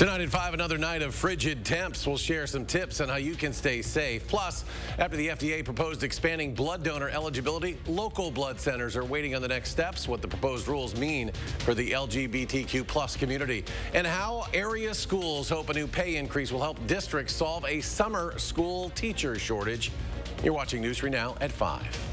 Tonight at 5, another night of frigid temps. We'll share some tips on how you can stay safe. Plus, after the FDA proposed expanding blood donor eligibility, local blood centers are waiting on the next steps, what the proposed rules mean for the LGBTQ plus community, and how area schools hope a new pay increase will help districts solve a summer school teacher shortage. You're watching News 3 Now at 5.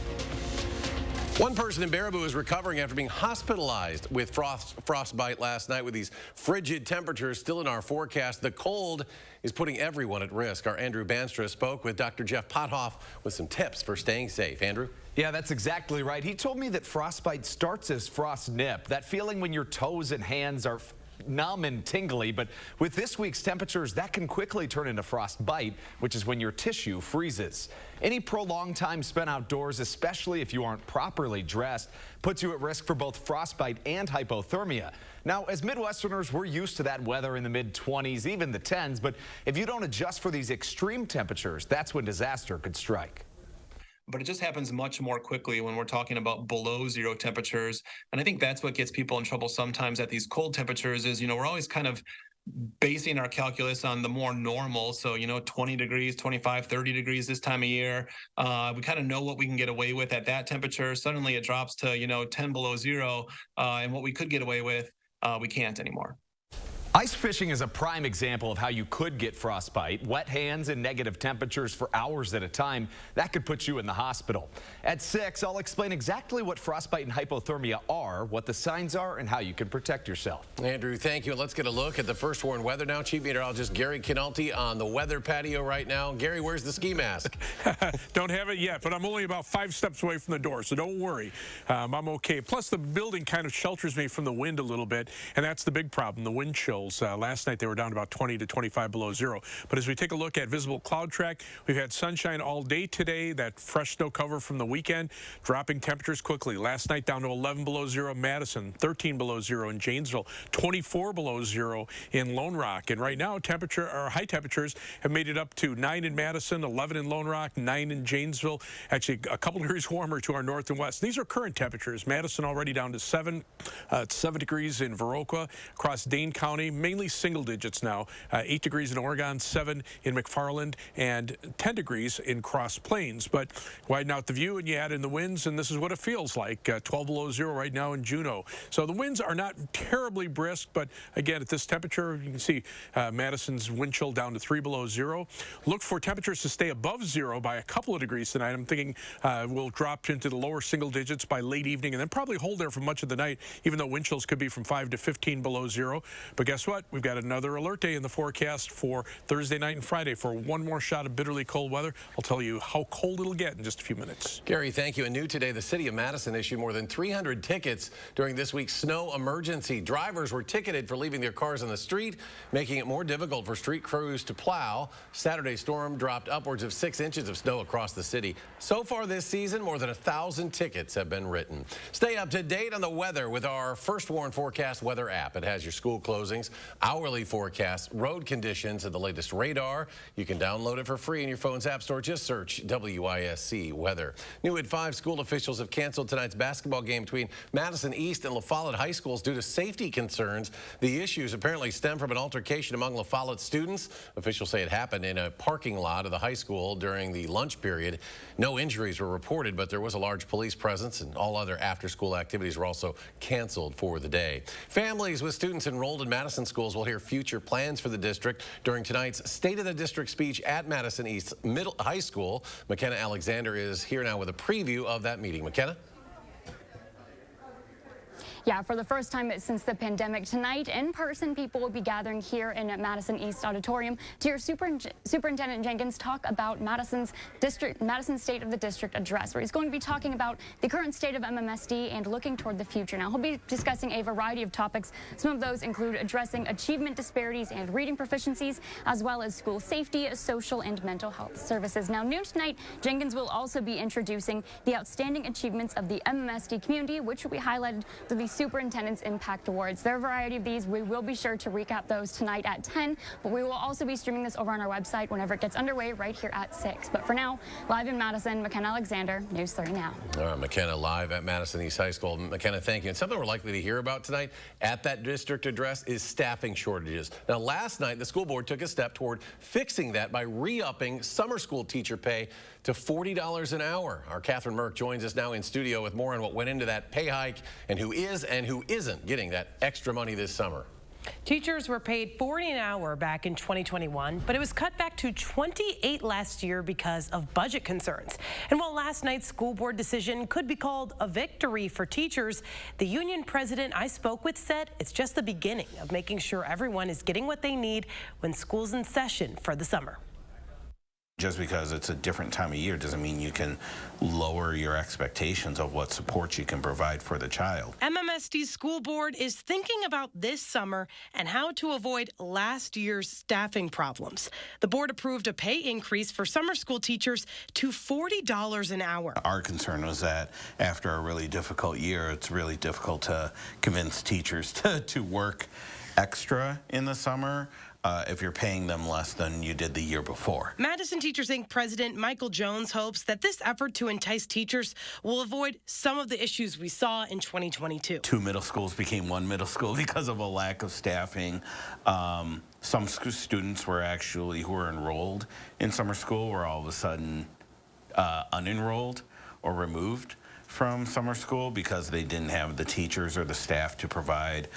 One person in Baraboo is recovering after being hospitalized with frostbite last night. With these frigid temperatures still in our forecast, the cold is putting everyone at risk. Our Andrew Banstra spoke with Dr. Jeff Pothoff with some tips for staying safe. Andrew? Yeah, that's exactly right. He told me that frostbite starts as frost nip, that feeling when your toes and hands are numb and tingly, but with this week's temperatures, that can quickly turn into frostbite, which is when your tissue freezes. Any prolonged time spent outdoors, especially if you aren't properly dressed, puts you at risk for both frostbite and hypothermia. Now, as Midwesterners, we're used to that weather in the mid-20s, even the 10s, but if you don't adjust for these extreme temperatures, that's when disaster could strike. But it just happens much more quickly when we're talking about below zero temperatures. And I think that's what gets people in trouble sometimes at these cold temperatures is, we're always kind of basing our calculus on the more normal. So, 20 degrees, 25, 30 degrees this time of year. We kind of know what we can get away with at that temperature. Suddenly it drops to, 10 below zero. And what we could get away with, we can't anymore. Ice fishing is a prime example of how you could get frostbite. Wet hands and negative temperatures for hours at a time, that could put you in the hospital. At 6, I'll explain exactly what frostbite and hypothermia are, what the signs are, and how you can protect yourself. Andrew, thank you. Let's get a look at the first warned weather now. Chief Meteorologist Gary Canalti on the weather patio right now. Gary, where's the ski mask? Don't have it yet, but I'm only about 5 steps away from the door, so don't worry. I'm okay. Plus, the building kind of shelters me from the wind a little bit, and that's the big problem, the wind chills. Last night they were down to about 20 to 25 below zero. But as we take a look at visible cloud track, we've had sunshine all day today, that fresh snow cover from the weekend, dropping temperatures quickly. Last night down to 11 below zero Madison, 13 below zero in Janesville, 24 below zero in Lone Rock. And right now high temperatures have made it up to 9 in Madison, 11 in Lone Rock, 9 in Janesville, actually a couple degrees warmer to our north and west. These are current temperatures. Madison already down to 7 degrees in Viroqua, across Dane County, mainly single digits now. 8 degrees in Oregon, 7 in McFarland, and 10 degrees in Cross Plains. But widen out the view and you add in the winds, and this is what it feels like. 12 below zero right now in Juneau. So the winds are not terribly brisk, but again, at this temperature, you can see Madison's wind chill down to 3 below zero. Look for temperatures to stay above zero by a couple of degrees tonight. I'm thinking we'll drop into the lower single digits by late evening and then probably hold there for much of the night, even though wind chills could be from 5 to 15 below zero. But guess what? We've got another alert day in the forecast for Thursday night and Friday for one more shot of bitterly cold weather. I'll tell you how cold it'll get in just a few minutes. Gary, thank you. And new today, the city of Madison issued more than 300 tickets during this week's snow emergency. Drivers were ticketed for leaving their cars on the street, making it more difficult for street crews to plow. Saturday's storm dropped upwards of 6 inches of snow across the city. So far this season, more than 1,000 tickets have been written. Stay up to date on the weather with our First Warn Forecast weather app. It has your school closings, hourly forecasts, road conditions, and the latest radar. You can download it for free in your phone's app store. Just search WISC weather. New at 5, school officials have canceled tonight's basketball game between Madison East and La Follette High Schools due to safety concerns. The issues apparently stem from an altercation among La Follette students. Officials say it happened in a parking lot of the high school during the lunch period. No injuries were reported, but there was a large police presence, and all other after-school activities were also canceled for the day. Families with students enrolled in Madison schools will hear future plans for the district during tonight's State of the District speech at Madison East High School. McKenna Alexander is here now with a preview of that meeting. McKenna? Yeah, for the first time since the pandemic, tonight, in person, people will be gathering here in Madison East Auditorium to hear Superintendent Jenkins talk about Madison State of the District address, where he's going to be talking about the current state of MMSD and looking toward the future. Now, he'll be discussing a variety of topics. Some of those include addressing achievement disparities and reading proficiencies, as well as school safety, social, and mental health services. Now, new tonight, Jenkins will also be introducing the outstanding achievements of the MMSD community, which will be highlighted through the Superintendent's Impact Awards. There are a variety of these. We will be sure to recap those tonight at 10, but we will also be streaming this over on our website whenever it gets underway right here at 6. But for now, live in Madison, McKenna Alexander, News 3 Now. All right, McKenna live at Madison East High School. McKenna, thank you. And something we're likely to hear about tonight at that district address is staffing shortages. Now, last night, the school board took a step toward fixing that by re-upping summer school teacher pay to $40 an hour. Our Catherine Merck joins us now in studio with more on what went into that pay hike and who is and who isn't getting that extra money this summer. Teachers were paid $40 an hour back in 2021, but it was cut back to $28 last year because of budget concerns. And while last night's school board decision could be called a victory for teachers, the union president I spoke with said it's just the beginning of making sure everyone is getting what they need when school's in session for the summer. Just because it's a different time of year doesn't mean you can lower your expectations of what support you can provide for the child. MMSD's school board is thinking about this summer and how to avoid last year's staffing problems. The board approved a pay increase for summer school teachers to $40 an hour. Our concern was that after a really difficult year, it's really difficult to convince teachers to work extra in the summer if you're paying them less than you did the year before. Madison Teachers Inc. President Michael Jones hopes that this effort to entice teachers will avoid some of the issues we saw in 2022. 2 middle schools became 1 middle school because of a lack of staffing. Some students were actually who were enrolled in summer school were all of a sudden unenrolled or removed from summer school because they didn't have the teachers or the staff to provide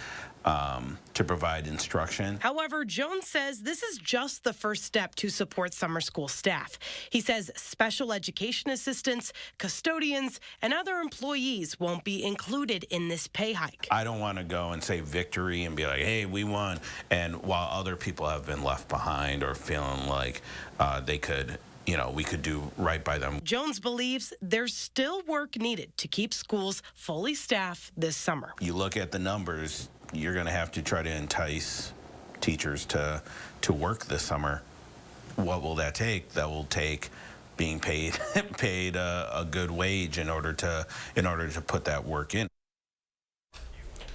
instruction. However, Jones says this is just the first step to support summer school staff. He says special education assistants, custodians, and other employees won't be included in this pay hike. I don't want to go and say victory and be like, hey, we won, and while other people have been left behind or feeling like they could, we could do right by them. Jones believes there's still work needed to keep schools fully staffed this summer. You look at the numbers, you're going to have to try to entice teachers to work this summer. What will that take? That will take being paid a good wage in order to put that work in.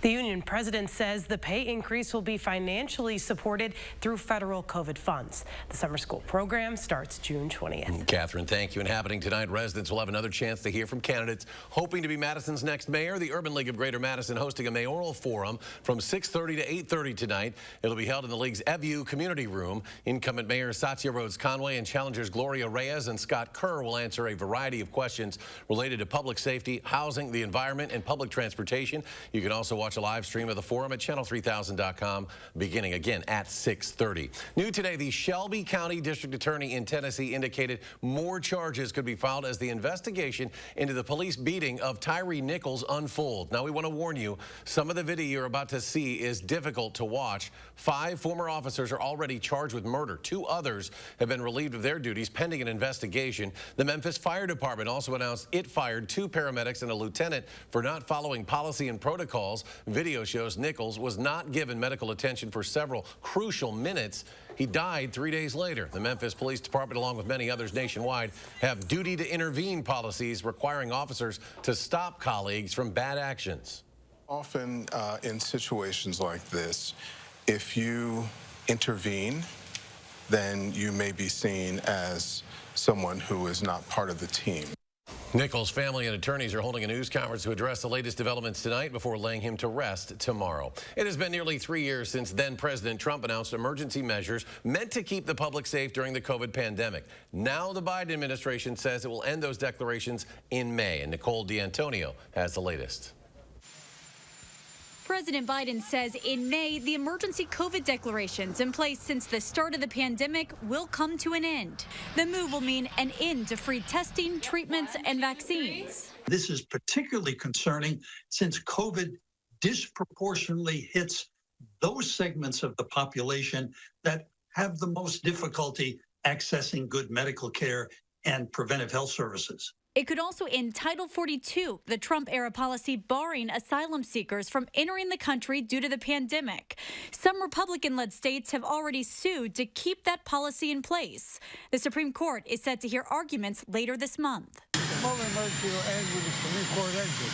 The union president says the pay increase will be financially supported through federal COVID funds. The summer school program starts June 20th. Catherine, thank you. And happening tonight, residents will have another chance to hear from candidates hoping to be Madison's next mayor. The Urban League of Greater Madison hosting a mayoral forum from 6:30 to 8:30 tonight. It'll be held in the league's Eview Community Room. Incumbent Mayor Satya Rhodes Conway and challengers Gloria Reyes and Scott Kerr will answer a variety of questions related to public safety, housing, the environment, and public transportation. You can also watch a live stream of the forum at channel3000.com beginning again at 6:30. New today, the Shelby County District Attorney in Tennessee indicated more charges could be filed as the investigation into the police beating of Tyree Nichols unfolds. Now, we want to warn you, some of the video you're about to see is difficult to watch. 5 former officers are already charged with murder. 2 others have been relieved of their duties pending an investigation. The Memphis Fire Department also announced it fired 2 paramedics and a lieutenant for not following policy and protocols. Video shows Nichols was not given medical attention for several crucial minutes. He died 3 days later. The Memphis Police Department, along with many others nationwide, have duty to intervene policies requiring officers to stop colleagues from bad actions. Often in situations like this, if you intervene, then you may be seen as someone who is not part of the team. Nichols' family and attorneys are holding a news conference to address the latest developments tonight before laying him to rest tomorrow. It has been nearly 3 years since then President Trump announced emergency measures meant to keep the public safe during the COVID pandemic. Now the Biden administration says it will end those declarations in May. And Nicole D'Antonio has the latest. President Biden says in May, the emergency COVID declarations in place since the start of the pandemic will come to an end. The move will mean an end to free testing, treatments, and vaccines. This is particularly concerning since COVID disproportionately hits those segments of the population that have the most difficulty accessing good medical care and preventive health services. It could also end Title 42, the Trump-era policy barring asylum seekers from entering the country due to the pandemic. Some Republican-led states have already sued to keep that policy in place. The Supreme Court is set to hear arguments later this month. The moment emergency will end with the Supreme Court exit.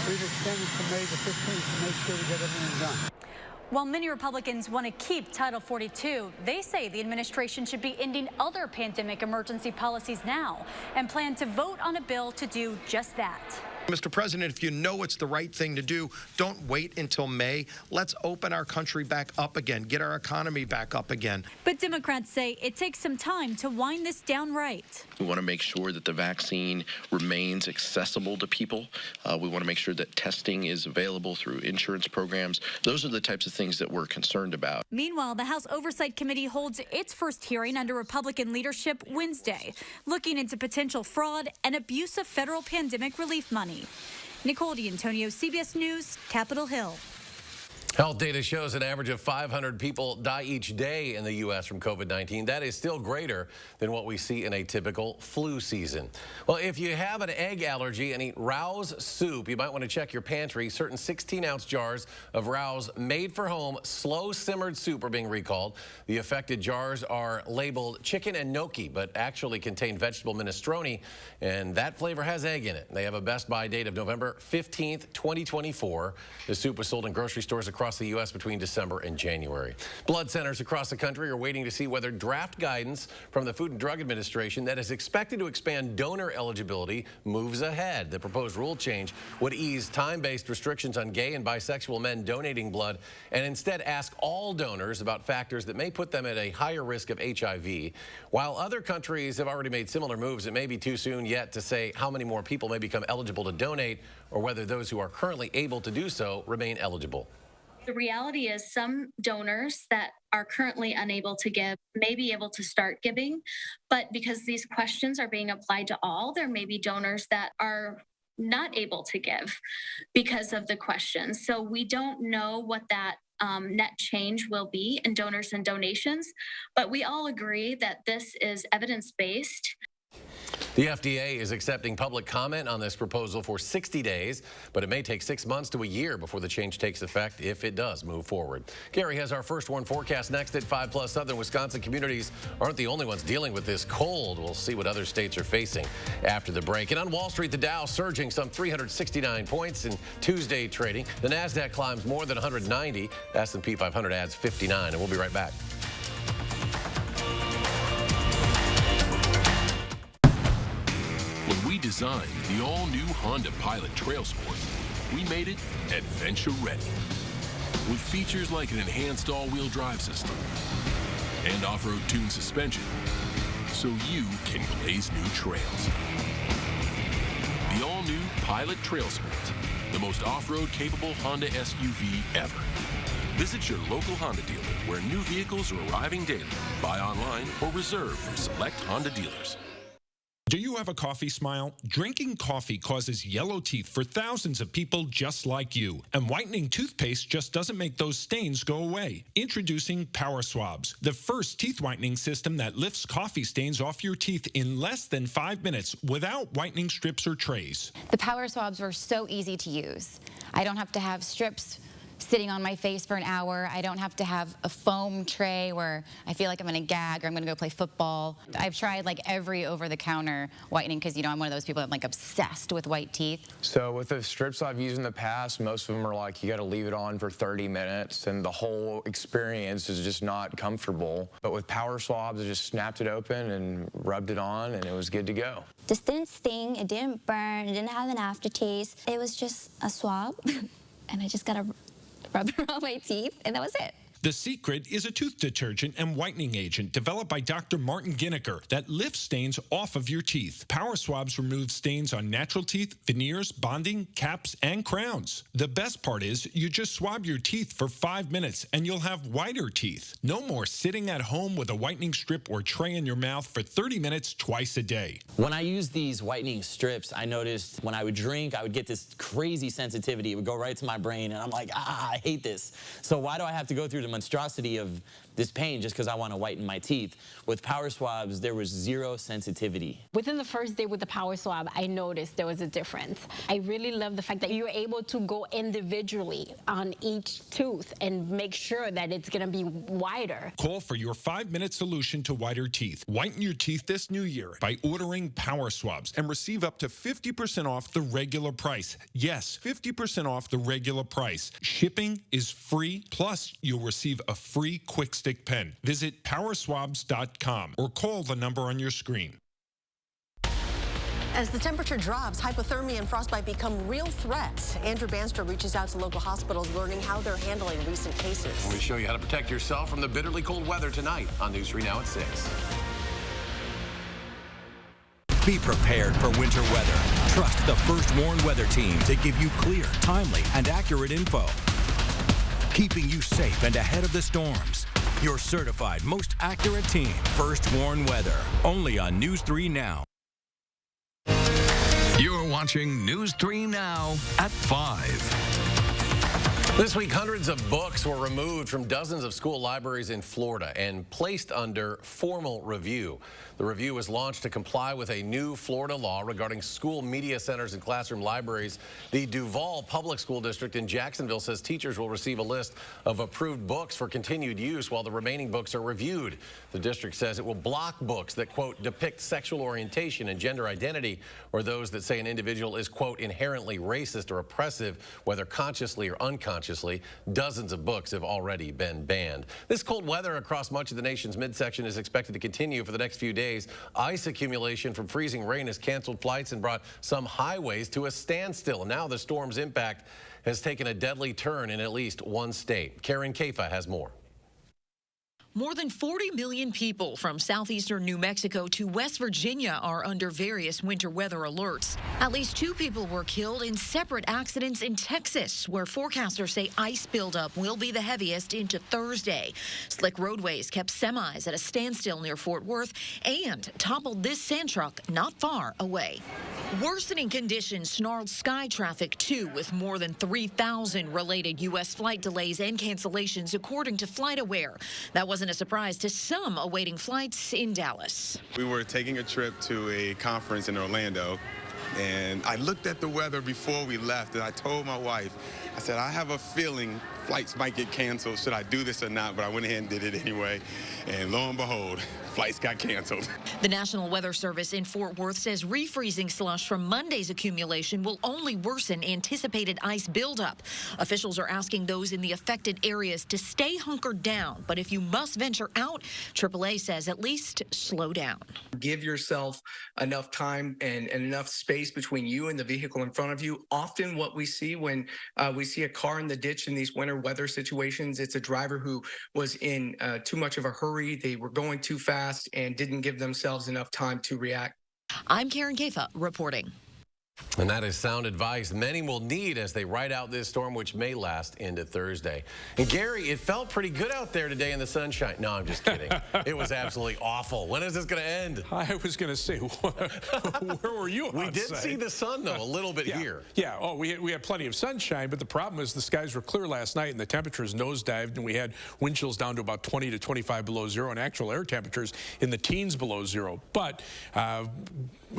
We've extended to May the 15th to make sure we get everything done. While many Republicans want to keep Title 42, they say the administration should be ending other pandemic emergency policies now and plan to vote on a bill to do just that. Mr. President, if you know it's the right thing to do, don't wait until May. Let's open our country back up again, get our economy back up again. But Democrats say it takes some time to wind this down right. We want to make sure that the vaccine remains accessible to people. We want to make sure that testing is available through insurance programs. Those are the types of things that we're concerned about. Meanwhile, the House Oversight Committee holds its first hearing under Republican leadership Wednesday, looking into potential fraud and abuse of federal pandemic relief money. Nicole D'Antonio, CBS News, Capitol Hill. Health data shows an average of 500 people die each day in the U.S. from COVID-19. That is still greater than what we see in a typical flu season. Well, if you have an egg allergy and eat Rao's soup, you might want to check your pantry. Certain 16-ounce jars of Rao's made-for-home slow-simmered soup are being recalled. The affected jars are labeled chicken and gnocchi, but actually contain vegetable minestrone, and that flavor has egg in it. They have a best-by date of November 15th, 2024. The soup was sold in grocery stores across the U.S. between December and January. Blood centers across the country are waiting to see whether draft guidance from the Food and Drug Administration that is expected to expand donor eligibility moves ahead. The proposed rule change would ease time-based restrictions on gay and bisexual men donating blood and instead ask all donors about factors that may put them at a higher risk of HIV. While other countries have already made similar moves, it may be too soon yet to say how many more people may become eligible to donate or whether those who are currently able to do so remain eligible. The reality is some donors that are currently unable to give may be able to start giving, but because these questions are being applied to all, there may be donors that are not able to give because of the questions. So we don't know what that net change will be in donors and donations, but we all agree that this is evidence-based. The FDA is accepting public comment on this proposal for 60 days, but it may take 6 months to a year before the change takes effect if it does move forward. Gary has our first warn forecast next at 5+. Southern Wisconsin communities aren't the only ones dealing with this cold. We'll see what other states are facing after the break. And on Wall Street, the Dow surging some 369 points in Tuesday trading. The NASDAQ climbs more than 190. The S&P 500 adds 59, and we'll be right back. When we designed the all-new Honda Pilot Trail Sport, we made it adventure ready. With features like an enhanced all-wheel drive system and off-road tuned suspension, so you can blaze new trails. The all-new Pilot Trail Sport, the most off-road capable Honda SUV ever. Visit your local Honda dealer where new vehicles are arriving daily. Buy online or reserve from select Honda dealers. Do you have a coffee smile? Drinking coffee causes yellow teeth for thousands of people just like you. And whitening toothpaste just doesn't make those stains go away. Introducing Power Swabs, the first teeth whitening system that lifts coffee stains off your teeth in less than 5 minutes without whitening strips or trays. The Power Swabs were so easy to use. I don't have to have strips sitting on my face for an hour. I don't have to have a foam tray where I feel like I'm going to gag or I'm going to go play football. I've tried like every over-the-counter whitening because, you know, I'm one of those people that like obsessed with white teeth. So with the strips I've used in the past, most of them are like you got to leave it on for 30 minutes and the whole experience is just not comfortable. But with Power Swabs, I just snapped it open and rubbed it on and it was good to go. This didn't sting, it didn't burn, it didn't have an aftertaste. It was just a swab and I just got to rub it on my teeth, and that was it. The Secret is a tooth detergent and whitening agent developed by Dr. Martin Ginniker that lifts stains off of your teeth. Power Swabs remove stains on natural teeth, veneers, bonding, caps, and crowns. The best part is you just swab your teeth for 5 minutes and you'll have whiter teeth. No more sitting at home with a whitening strip or tray in your mouth for 30 minutes twice a day. When I use these whitening strips, I noticed when I would drink, I would get this crazy sensitivity. It would go right to my brain, and I'm like, I hate this. So why do I have to go through the monstrosity of this pain just because I want to whiten my teeth. With power swabs, there was zero sensitivity. Within the first day with the power swab, I noticed there was a difference. I really love the fact that you're able to go individually on each tooth and make sure that it's going to be wider. Call for your 5-minute solution to whiter teeth. Whiten your teeth this new year by ordering power swabs and receive up to 50% off the regular price. Yes, 50% off the regular price. Shipping is free, plus you'll receive a free Quick Stick pen. Visit powerswabs.com or call the number on your screen. As the temperature drops, hypothermia and frostbite become real threats. Andrew Banster reaches out to local hospitals, learning how they're handling recent cases. We show you how to protect yourself from the bitterly cold weather tonight on News 3 Now at 6. Be prepared for winter weather. Trust the First Warn Weather Team to give you clear, timely, and accurate info, keeping you safe and ahead of the storms. Your certified, most accurate team, First Warn Weather, only on News 3 Now. You're watching News 3 Now at 5. This week, hundreds of books were removed from dozens of school libraries in Florida and placed under formal review. The review was launched to comply with a new Florida law regarding school media centers and classroom libraries. The Duval Public School District in Jacksonville says teachers will receive a list of approved books for continued use while the remaining books are reviewed. The district says it will block books that, quote, depict sexual orientation and gender identity, or those that say an individual is, quote, inherently racist or oppressive, whether consciously or unconsciously. Dozens of books have already been banned. This cold weather across much of the nation's midsection is expected to continue for the next few days. Ice accumulation from freezing rain has canceled flights and brought some highways to a standstill. Now the storm's impact has taken a deadly turn in at least one state. Karen Kafa has more. More than 40 million people from southeastern New Mexico to West Virginia are under various winter weather alerts. At least 2 people were killed in separate accidents in Texas, where forecasters say ice buildup will be the heaviest into Thursday. Slick roadways kept semis at a standstill near Fort Worth and toppled this sand truck not far away. Worsening conditions snarled sky traffic, too, with more than 3,000 related U.S. flight delays and cancellations, according to FlightAware. That wasn't a surprise to some awaiting flights in Dallas. We were taking a trip to a conference in Orlando, and I looked at the weather before we left, and I told my wife, I said, I have a feeling flights might get canceled. Should I do this or not? But I went ahead and did it anyway. And lo and behold, flights got canceled. The National Weather Service in Fort Worth says refreezing slush from Monday's accumulation will only worsen anticipated ice buildup. Officials are asking those in the affected areas to stay hunkered down. But if you must venture out, AAA says at least slow down. Give yourself enough time and enough space between you and the vehicle in front of you. Often what we see when we see a car in the ditch in these winter weather situations, it's a driver who was in too much of a hurry. They were going too fast and didn't give themselves enough time to react. I'm Karen Kafa reporting. And that is sound advice many will need as they ride out this storm, which may last into Thursday. And Gary, it felt pretty good out there today in the sunshine. No, I'm just kidding. It was absolutely awful. When is this going to end? I was going to say, where were you? We did see the sun, though, a little bit here. Yeah. Oh, we had plenty of sunshine, but the problem is the skies were clear last night and the temperatures nosedived, and we had wind chills down to about 20 to 25 below zero and actual air temperatures in the teens below zero. But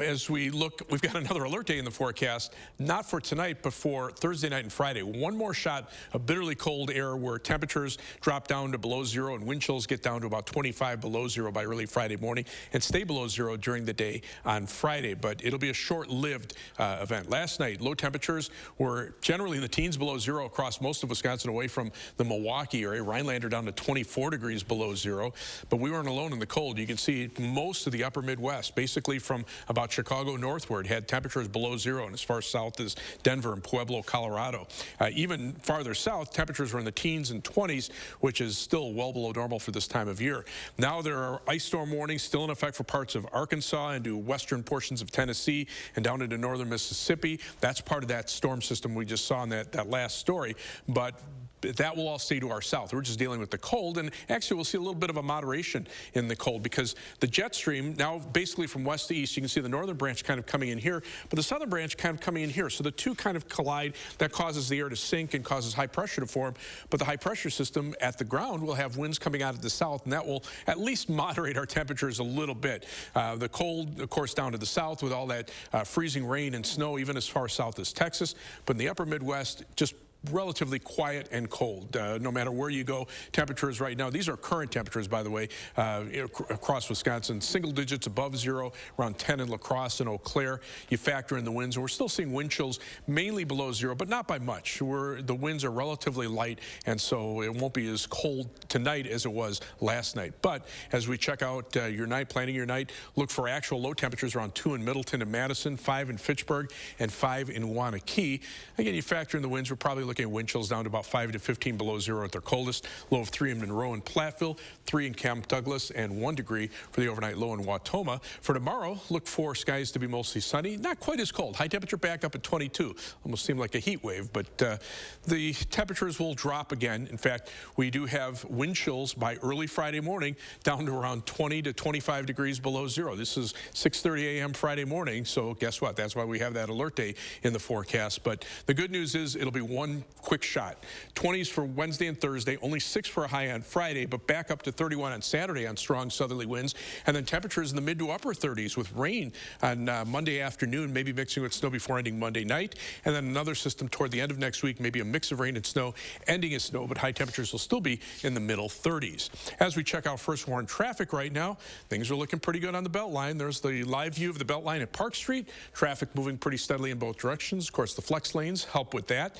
as we look, we've got another alert day in the forecast, not for tonight, but for Thursday night and Friday. One more shot of bitterly cold air where temperatures drop down to below zero and wind chills get down to about 25 below zero by early Friday morning and stay below zero during the day on Friday. But it'll be a short-lived event. Last night, low temperatures were generally in the teens below zero across most of Wisconsin, away from the Milwaukee area. Rhinelander down to 24 degrees below zero. But we weren't alone in the cold. You can see most of the upper Midwest, basically from about Chicago northward, had temperatures below zero, and as far south as Denver and Pueblo, Colorado. Even farther south, temperatures were in the teens and 20s, which is still well below normal for this time of year. Now there are ice storm warnings still in effect for parts of Arkansas into western portions of Tennessee and down into northern Mississippi. That's part of that storm system we just saw in that last story. But that will all stay to our south. We're just dealing with the cold, and actually we'll see a little bit of a moderation in the cold because the jet stream now basically from west to east, you can see the northern branch kind of coming in here, but the southern branch kind of coming in here. So the two kind of collide. That causes the air to sink and causes high pressure to form, but the high pressure system at the ground will have winds coming out of the south, and that will at least moderate our temperatures a little bit. The cold, of course, down to the south with all that freezing rain and snow, even as far south as Texas, but in the upper Midwest, just relatively quiet and cold. No matter where you go, temperatures right now, these are current temperatures, by the way, across Wisconsin, single digits above zero, around 10 in La Crosse and Eau Claire. You factor in the winds, and we're still seeing wind chills mainly below zero, but not by much. The winds are relatively light, and so it won't be as cold tonight as it was last night. But as we check out your night, planning your night, look for actual low temperatures around 2 in Middleton and Madison, 5 in Fitchburg, and 5 in Waunakee. Again, you factor in the winds, we're probably looking at wind chills down to about 5 to 15 below zero at their coldest. Low of 3 in Monroe and Platteville, 3 in Camp Douglas, and 1 degree for the overnight low in Wautoma. For tomorrow, look for skies to be mostly sunny, not quite as cold. High temperature back up at 22. Almost seemed like a heat wave, but the temperatures will drop again. In fact, we do have wind chills by early Friday morning down to around 20 to 25 degrees below zero. This is 6:30 a.m. Friday morning, so guess what? That's why we have that alert day in the forecast. But the good news is it'll be one quick shot. 20s for Wednesday and Thursday, only 6 for a high on Friday, but back up to 31 on Saturday on strong southerly winds. And then temperatures in the mid to upper 30s with rain on Monday afternoon, maybe mixing with snow before ending Monday night. And then another system toward the end of next week, maybe a mix of rain and snow, ending as snow, but high temperatures will still be in the middle 30s. As we check out first warn traffic right now, things are looking pretty good on the Beltline. There's the live view of the Beltline at Park Street. Traffic moving pretty steadily in both directions. Of course, the flex lanes help with that.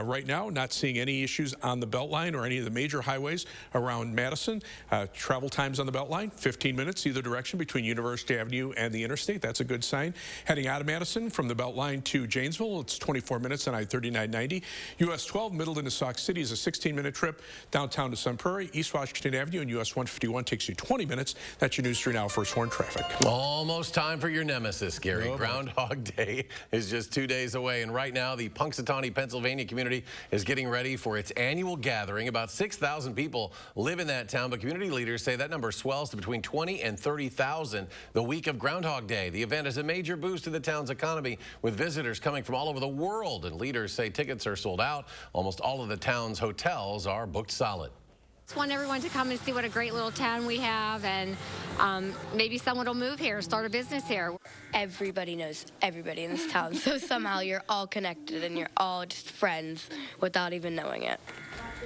Right now, not seeing any issues on the Beltline or any of the major highways around Madison. Travel times on the Beltline, 15 minutes either direction between University Avenue and the interstate. That's a good sign. Heading out of Madison from the Beltline to Janesville, it's 24 minutes on I-3990. US 12 Middleton to Sauk City is a 16-minute trip. Downtown to Sun Prairie, East Washington Avenue, and US 151 takes you 20 minutes. That's your News 3 Now first warn traffic. Almost time for your nemesis, Gary. Groundhog Day is just 2 days away, and right now the Punxsutawney, Pennsylvania community is getting ready for its annual gathering. About 6,000 people live in that town, but community leaders say that number swells to between 20 and 30,000 the week of Groundhog Day. The event is a major boost to the town's economy, with visitors coming from all over the world, and leaders say tickets are sold out. Almost all of the town's hotels are booked solid. Just want everyone to come and see what a great little town we have, and maybe someone will move here, start a business here. Everybody knows everybody in this town, so somehow you're all connected and you're all just friends without even knowing it.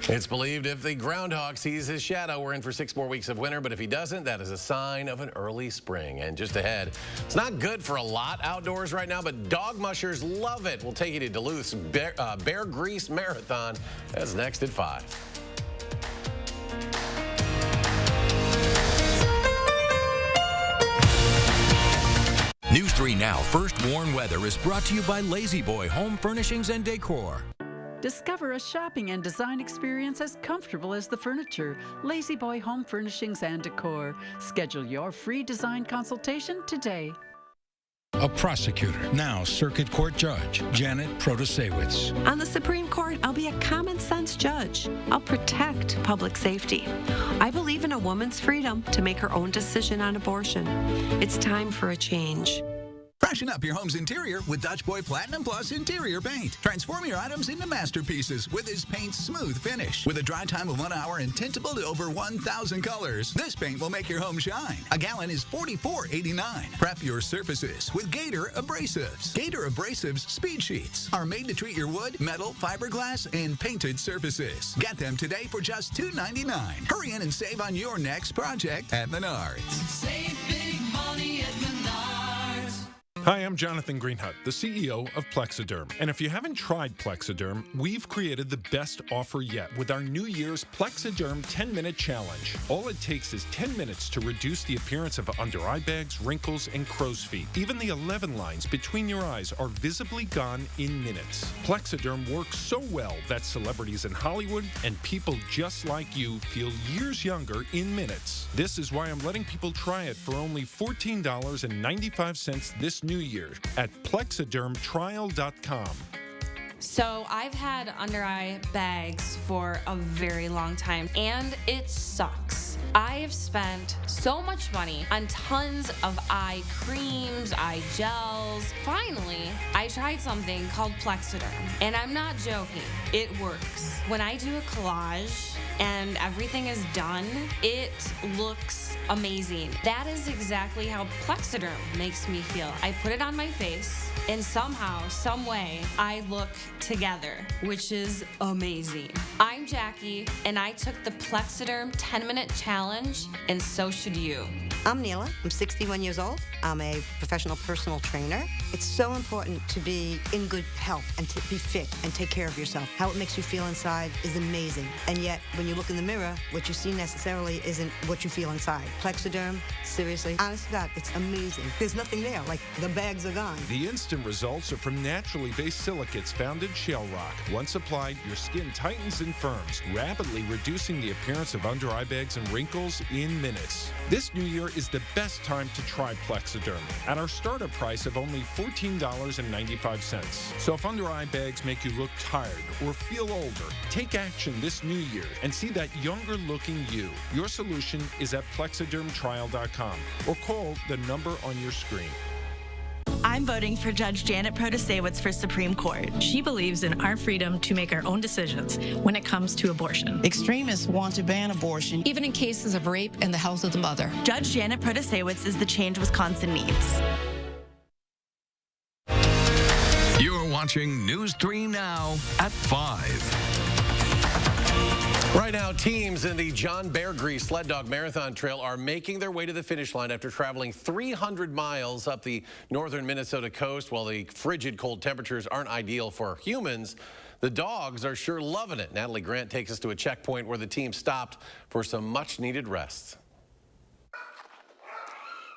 It's believed if the groundhog sees his shadow, we're in for 6 more weeks of winter, but if he doesn't, that is a sign of an early spring. And just ahead, it's not good for a lot outdoors right now, but dog mushers love it. We'll take you to Duluth's Bear Grease Marathon. That's next at 5. News 3 Now First Warn Weather is brought to you by Lazy Boy Home Furnishings and Decor. Discover a shopping and design experience as comfortable as the furniture. Lazy Boy Home Furnishings and Decor. Schedule your free design consultation today. A prosecutor, now Circuit Court Judge, Janet Protasewicz. On the Supreme Court, I'll be a common sense judge. I'll protect public safety. I believe in a woman's freedom to make her own decision on abortion. It's time for a change. Freshen up your home's interior with Dutch Boy Platinum Plus interior paint. Transform your items into masterpieces with this paint's smooth finish. With a dry time of 1 hour and tintable to over 1,000 colors, this paint will make your home shine. A gallon is $44.89. Prep your surfaces with Gator Abrasives. Gator Abrasives Speed Sheets are made to treat your wood, metal, fiberglass, and painted surfaces. Get them today for just $2.99. Hurry in and save on your next project at Menards. Save big money at Menards. Hi, I'm Jonathan Greenhut, the CEO of Plexiderm. And if you haven't tried Plexiderm, we've created the best offer yet with our New Year's Plexiderm 10-Minute Challenge. All it takes is 10 minutes to reduce the appearance of under-eye bags, wrinkles, and crow's feet. Even the 11 lines between your eyes are visibly gone in minutes. Plexiderm works so well that celebrities in Hollywood and people just like you feel years younger in minutes. This is why I'm letting people try it for only $14.95 this New Year at plexidermtrial.com. So I've had under eye bags for a very long time, and it sucks. I have spent so much money on tons of eye creams, eye gels. Finally, I tried something called Plexiderm, and I'm not joking. It works. When I do a collage and everything is done, it looks amazing. That is exactly how Plexiderm makes me feel. I put it on my face, and somehow, some way, I look together, which is amazing. I'm Jackie, and I took the Plexiderm 10-minute challenge, and so should you. I'm Neela. I'm 61 years old. I'm a professional personal trainer. It's so important to be in good health and to be fit and take care of yourself. How it makes you feel inside is amazing. And yet, when you look in the mirror, what you see necessarily isn't what you feel inside. Plexiderm, seriously, honest to God, it's amazing. There's nothing there, like the bags are gone. The instant results are from naturally based silicates found in shale rock. Once applied, your skin tightens and firms, rapidly reducing the appearance of under eye bags and wrinkles in minutes. This new year is the best time to try Plexiderm at our starter price of only $14.95. So if under eye bags make you look tired or feel older, take action this new year and see that younger looking you. Your solution is at plexidermtrial.com or call the number on your screen. I'm voting for Judge Janet Protasewicz for Supreme Court. She believes in our freedom to make our own decisions when it comes to abortion. Extremists want to ban abortion, even in cases of rape and the health of the mother. Judge Janet Protasewicz is the change Wisconsin needs. You're watching News 3 Now at 5. Right now, teams in the John Bear Grease Sled Dog Marathon Trail are making their way to the finish line after traveling 300 miles up the northern Minnesota coast. While the frigid cold temperatures aren't ideal for humans, the dogs are sure loving it. Natalie Grant takes us to a checkpoint where the team stopped for some much-needed rest.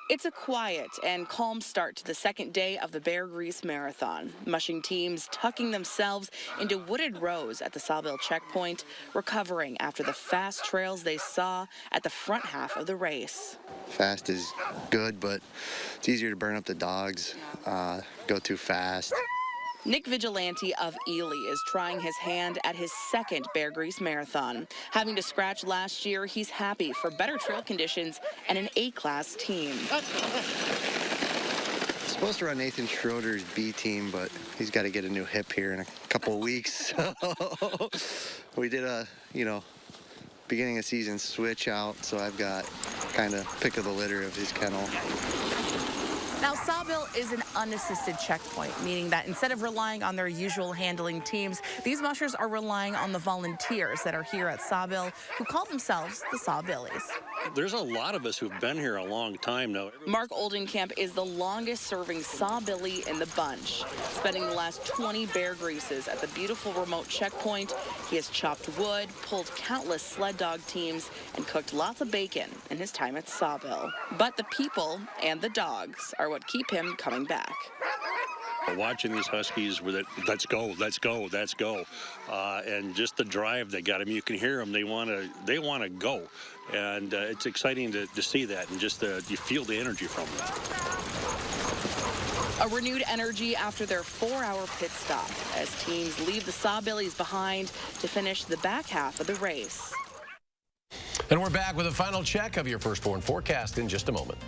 It's a quiet and calm start to the second day of the Bear Grease Marathon. Mushing teams tucking themselves into wooded rows at the Sawville checkpoint, recovering after the fast trails they saw at the front half of the race. Fast is good, but it's easier to burn up the dogs, go too fast. Nick Vigilante of Ely is trying his hand at his second Bear Grease Marathon. Having to scratch last year, he's happy for better trail conditions and an A-class team. Supposed to run Nathan Schroeder's B team, but he's got to get a new hip here in a couple of weeks. So we did a, beginning of season switch out, so I've got kind of pick of the litter of his kennel. Now, Sawville is an unassisted checkpoint, meaning that instead of relying on their usual handling teams, these mushers are relying on the volunteers that are here at Sawville who call themselves the Sawvillies. There's a lot of us who've been here a long time now. Mark Oldenkamp is the longest-serving Sawbilly in the bunch, spending the last 20 Bear Greases at the beautiful remote checkpoint. He has chopped wood, pulled countless sled dog teams, and cooked lots of bacon in his time at Sawville. But the people and the dogs are what keep him coming back. Watching these Huskies with it, let's go, let's go, let's go, and just the drive they got. I mean, you can hear them. They want to go, and it's exciting to see that, and just you feel the energy from them. A renewed energy after their 4-hour pit stop as teams leave the Sawbillies behind to finish the back half of the race. And we're back with a final check of your firstborn forecast in just a moment.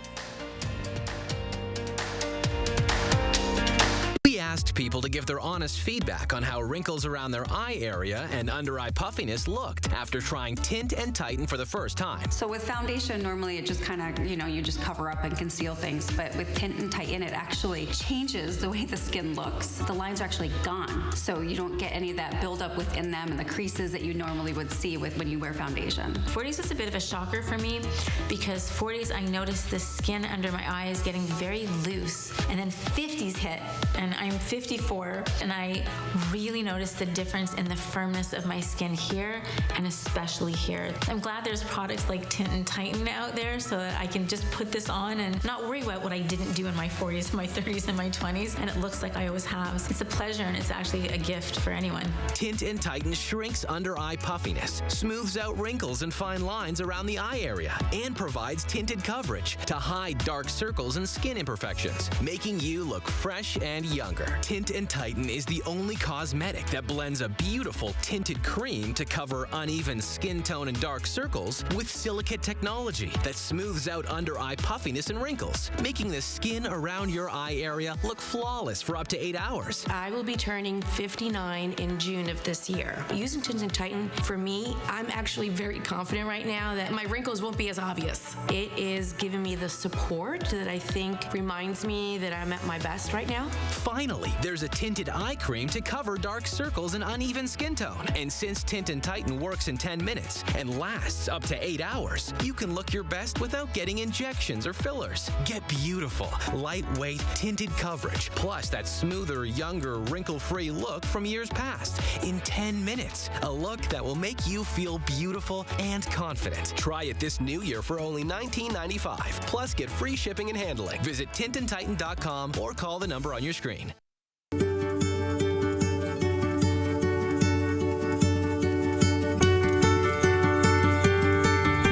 We asked people to give their honest feedback on how wrinkles around their eye area and under-eye puffiness looked after trying Tint and Tighten for the first time. So with foundation, normally it just kind of, you just cover up and conceal things. But with Tint and Tighten, it actually changes the way the skin looks. The lines are actually gone. So you don't get any of that buildup within them and the creases that you normally would see when you wear foundation. 40s was a bit of a shocker for me because 40s, I noticed the skin under my eye is getting very loose. And then 50s hit, and I'm 54, and I really noticed the difference in the firmness of my skin here, and especially here. I'm glad there's products like Tint and Tighten out there so that I can just put this on and not worry about what I didn't do in my 40s, my 30s, and my 20s, and it looks like I always have. It's a pleasure, and it's actually a gift for anyone. Tint and Tighten shrinks under-eye puffiness, smooths out wrinkles and fine lines around the eye area, and provides tinted coverage to hide dark circles and skin imperfections, making you look fresh and younger. Tint and Tighten is the only cosmetic that blends a beautiful tinted cream to cover uneven skin tone and dark circles with silicate technology that smooths out under-eye puffiness and wrinkles, making the skin around your eye area look flawless for up to 8 hours. I will be turning 59 in June of this year. Using Tint and Tighten, for me, I'm actually very confident right now that my wrinkles won't be as obvious. It is giving me the support that I think reminds me that I'm at my best right now. Finally, there's a tinted eye cream to cover dark circles and uneven skin tone. And since Tint and Tighten works in 10 minutes and lasts up to 8 hours, you can look your best without getting injections or fillers. Get beautiful, lightweight, tinted coverage, plus that smoother, younger, wrinkle-free look from years past in 10 minutes. A look that will make you feel beautiful and confident. Try it this new year for only $19.95. Plus, get free shipping and handling. Visit tintandtighten.com or call the number on your screen.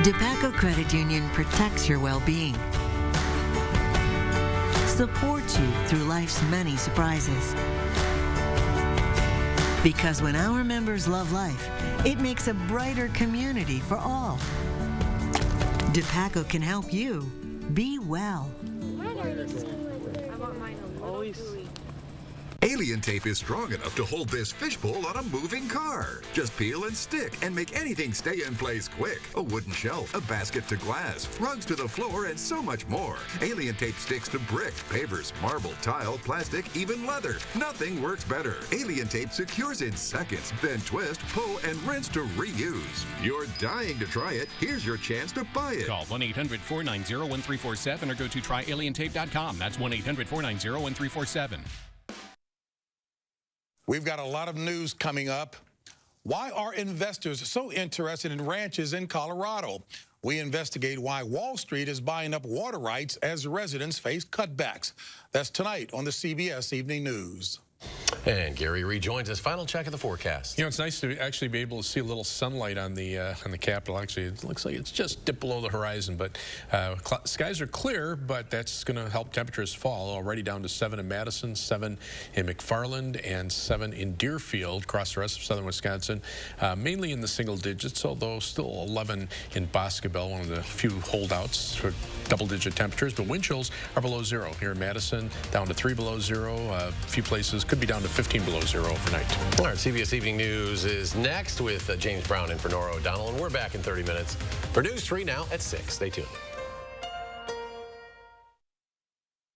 DePaco Credit Union protects your well-being, supports you through life's many surprises. Because when our members love life, it makes a brighter community for all. DePaco can help you be well. Alien tape is strong enough to hold this fishbowl on a moving car. Just peel and stick and make anything stay in place quick. A wooden shelf, a basket to glass, rugs to the floor, and so much more. Alien tape sticks to brick, pavers, marble, tile, plastic, even leather. Nothing works better. Alien tape secures in seconds, then twist, pull, and rinse to reuse. You're dying to try it. Here's your chance to buy it. Call 1-800-490-1347 or go to tryalientape.com. That's 1-800-490-1347. We've got a lot of news coming up. Why are investors so interested in ranches in Colorado? We investigate why Wall Street is buying up water rights as residents face cutbacks. That's tonight on the CBS Evening News. And Gary rejoins us. Final check of the forecast. You know, it's nice to actually be able to see a little sunlight on the Capitol. Actually, it looks like it's just dipped below the horizon, but skies are clear, but that's going to help temperatures fall. Already down to 7 in Madison, 7 in McFarland, and 7 in Deerfield, across the rest of southern Wisconsin. Mainly in the single digits, although still 11 in Boscobel, one of the few holdouts for double-digit temperatures. But wind chills are below 0 here in Madison, down to 3 below 0. A few places could be down to 15 below 0 overnight. All right, CBS Evening News is next with James Brown and for Nora O'Donnell, and we're back in 30 minutes for News 3 now at 6. Stay tuned.